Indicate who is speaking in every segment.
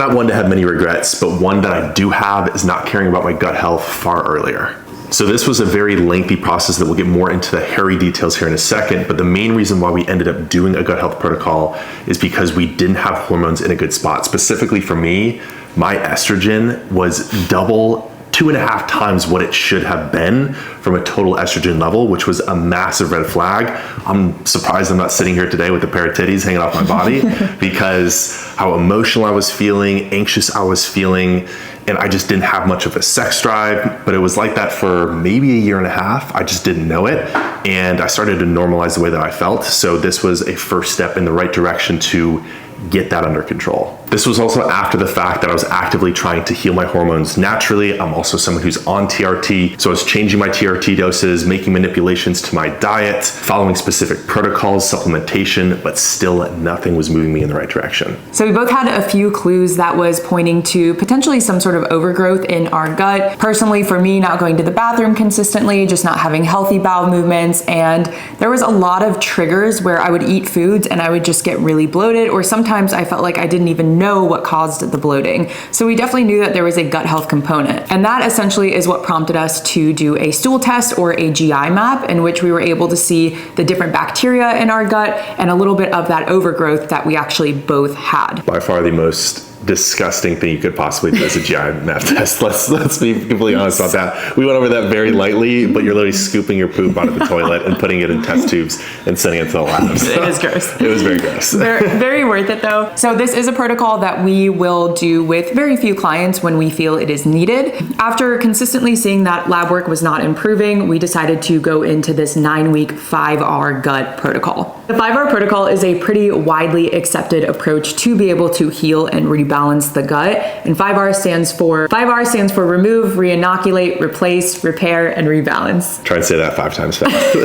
Speaker 1: Not one to have many regrets, but one that I do have is not caring about my gut health far earlier. So this was a very lengthy process that we'll get more into the hairy details here in a second, but the main reason why we ended up doing a gut health protocol is because we didn't have hormones in a good spot. Specifically for me, my estrogen was double, 2.5 times what it should have been from a total estrogen level, which was a massive red flag. I'm surprised I'm not sitting here today with a pair of titties hanging off my body because how emotional I was feeling, anxious I was feeling, and I just didn't have much of a sex drive. But it was like that for maybe 1.5 years. I just didn't know it. And I started to normalize the way that I felt. So this was a first step in the right direction to get that under control. This was also after the fact that I was actively trying to heal my hormones naturally. I'm also someone who's on TRT, so I was changing my TRT doses, making manipulations to my diet, following specific protocols, supplementation, but still nothing was moving me in the right direction.
Speaker 2: So we both had a few clues that was pointing to potentially some sort of overgrowth in our gut. Personally, for me, not going to the bathroom consistently, just not having healthy bowel movements, and there was a lot of triggers where I would eat foods and I would just get really bloated, or sometimes I felt like I didn't even know what caused the bloating. So we definitely knew that there was a gut health component. And that essentially is what prompted us to do a stool test or a GI map in which we were able to see the different bacteria in our gut and a little bit of that overgrowth that we actually both had.
Speaker 1: By far the most disgusting thing you could possibly do as a GI map test. Let's be completely honest about that. We went over that very lightly, but you're literally scooping your poop out of the toilet and putting it in test tubes and sending it to the labs.
Speaker 2: It is gross.
Speaker 1: It was very gross.
Speaker 2: Very worth it though. So this is a protocol that we will do with very few clients when we feel it is needed. After consistently seeing that lab work was not improving, we decided to go into this 9-week 5R gut protocol. The 5R protocol is a pretty widely accepted approach to be able to heal and rebalance the gut. And 5R stands for remove, reinoculate, replace, repair, and rebalance.
Speaker 1: Try and say that 5 times fast.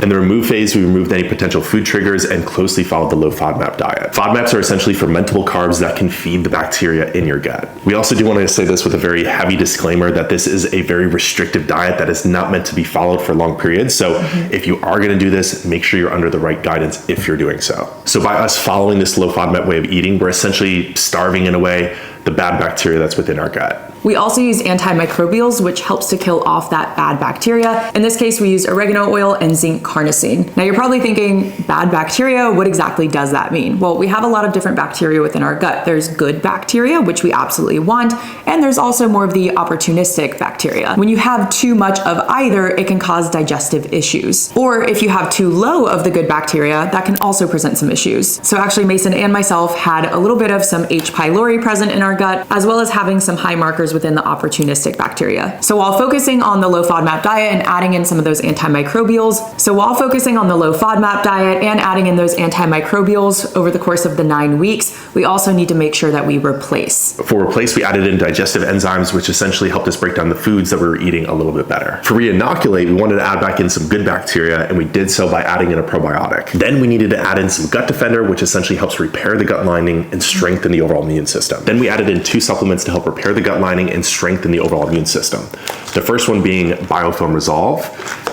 Speaker 1: In the remove phase, we removed any potential food triggers and closely followed the low FODMAP diet. FODMAPs are essentially fermentable carbs that can feed the bacteria in your gut. We also do want to say this with a very heavy disclaimer that this is a very restrictive diet that is not meant to be followed for long periods. So if you are going to do this, make sure you're under the right guidance if you're doing so. So by us following this low FODMAP way of eating, we're essentially starving in a way the bad bacteria that's within our gut.
Speaker 2: We also use antimicrobials, which helps to kill off that bad bacteria. In this case, we use oregano oil and zinc carnosine. Now you're probably thinking, bad bacteria, what exactly does that mean? Well, we have a lot of different bacteria within our gut. There's good bacteria, which we absolutely want, and there's also more of the opportunistic bacteria. When you have too much of either, it can cause digestive issues. Or if you have too low of the good bacteria, that can also present some issues. So actually, Mason and myself had a little bit of some H. pylori present in our gut, as well as having some high markers within the opportunistic bacteria. So while focusing on the low FODMAP diet and adding in some of those antimicrobials, over the course of the 9 weeks, we also need to make sure that we replace.
Speaker 1: For replace, we added in digestive enzymes, which essentially helped us break down the foods that we were eating a little bit better. For reinoculate, we wanted to add back in some good bacteria, and we did so by adding in a probiotic. Then we needed to add in some gut defender, which essentially helps repair the gut lining and strengthen the overall immune system. Then we added in 2 supplements to help repair the gut lining and strengthen the overall immune system. The first one being Biofilm Resolve,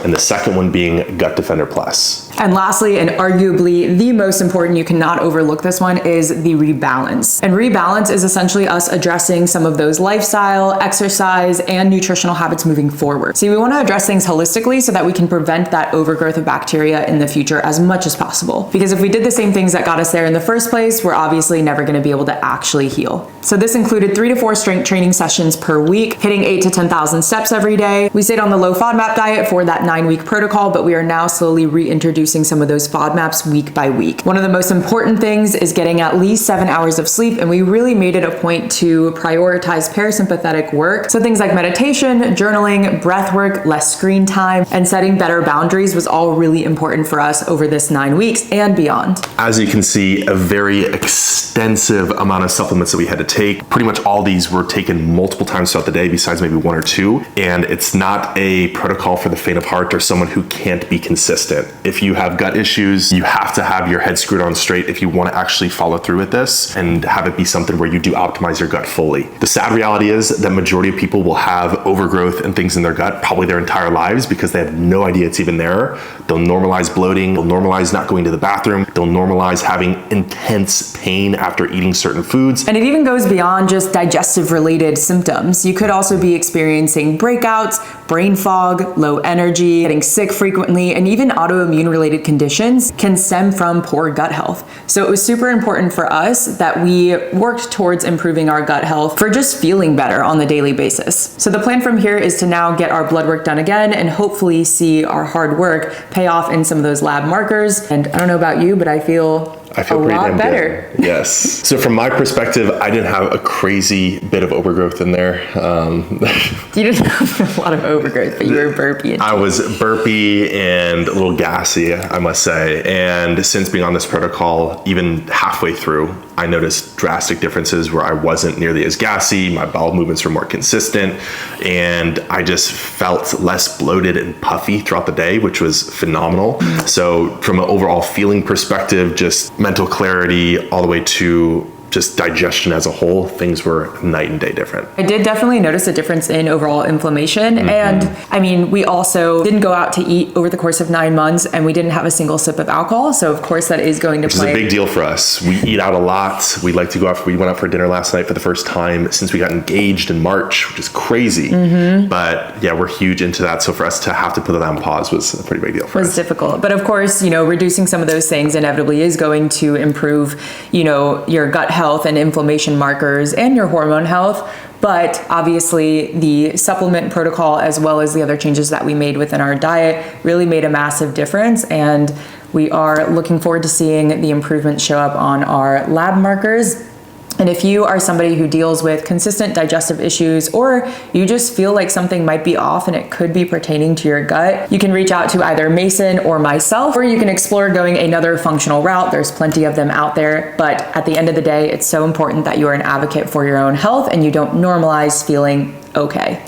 Speaker 1: and the second one being Gut Defender Plus.
Speaker 2: And lastly, and arguably the most important, you cannot overlook this one, is the rebalance. And rebalance is essentially us addressing some of those lifestyle, exercise, and nutritional habits moving forward. So we want to address things holistically so that we can prevent that overgrowth of bacteria in the future as much as possible. Because if we did the same things that got us there in the first place, we're obviously never going to be able to actually heal. So this included 3 to 4 strength training sessions per week, hitting 8 to 10,000 steps every day. We stayed on the low FODMAP diet for that 9-week protocol, but we are now slowly reintroducing some of those FODMAPs week by week. One of the most important things is getting at least 7 hours of sleep, and we really made it a point to prioritize parasympathetic work. So things like meditation, journaling, breath work, less screen time, and setting better boundaries was all really important for us over this 9 weeks and beyond.
Speaker 1: As you can see, a very extensive amount of supplements that we had to take. Pretty much all these were taken multiple times throughout the day, besides maybe 1 or 2. And it's not a protocol for the faint of heart or someone who can't be consistent. If you have gut issues, you have to have your head screwed on straight if you want to actually follow through with this and have it be something where you do optimize your gut fully. The sad reality is that majority of people will have overgrowth and things in their gut probably their entire lives because they have no idea it's even there. They'll normalize bloating, they'll normalize not going to the bathroom, they'll normalize having intense pain after eating certain foods.
Speaker 2: And it even goes beyond just digestive related symptoms. You could also be experiencing breakouts, brain fog, low energy, getting sick frequently, and even autoimmune related conditions can stem from poor gut health. So it was super important for us that we worked towards improving our gut health for just feeling better on the daily basis. So the plan from here is to now get our blood work done again and hopefully see our hard work pay off in some of those lab markers. And I don't know about you, but I feel a
Speaker 1: pretty
Speaker 2: lot
Speaker 1: damn
Speaker 2: better.
Speaker 1: Good. Yes. So from my perspective, I didn't have a crazy bit of overgrowth in there.
Speaker 2: You didn't have a lot of overgrowth, but you were burpy.
Speaker 1: I was burpy and a little gassy, I must say. And since being on this protocol, even halfway through, I noticed drastic differences where I wasn't nearly as gassy, my bowel movements were more consistent, and I just felt less bloated and puffy throughout the day, which was phenomenal. So from an overall feeling perspective, just mental clarity all the way to just digestion as a whole, things were night and day different.
Speaker 2: I did definitely notice a difference in overall inflammation. And I mean, we also didn't go out to eat over the course of 9 months and we didn't have a single sip of alcohol. So of course that is going to
Speaker 1: play. Which is a big deal for us. We eat out a lot. We like to go out. We went out for dinner last night for the first time since we got engaged in March, which is crazy. But yeah, we're huge into that. So for us to have to put that on pause was a pretty big deal for us.
Speaker 2: It was difficult. But of course, reducing some of those things inevitably is going to improve, your gut health and inflammation markers and your hormone health. But obviously the supplement protocol, as well as the other changes that we made within our diet, really made a massive difference. And we are looking forward to seeing the improvements show up on our lab markers. And if you are somebody who deals with consistent digestive issues, or you just feel like something might be off and it could be pertaining to your gut, you can reach out to either Mason or myself, or you can explore going another functional route. There's plenty of them out there. But at the end of the day, it's so important that you are an advocate for your own health and you don't normalize feeling okay.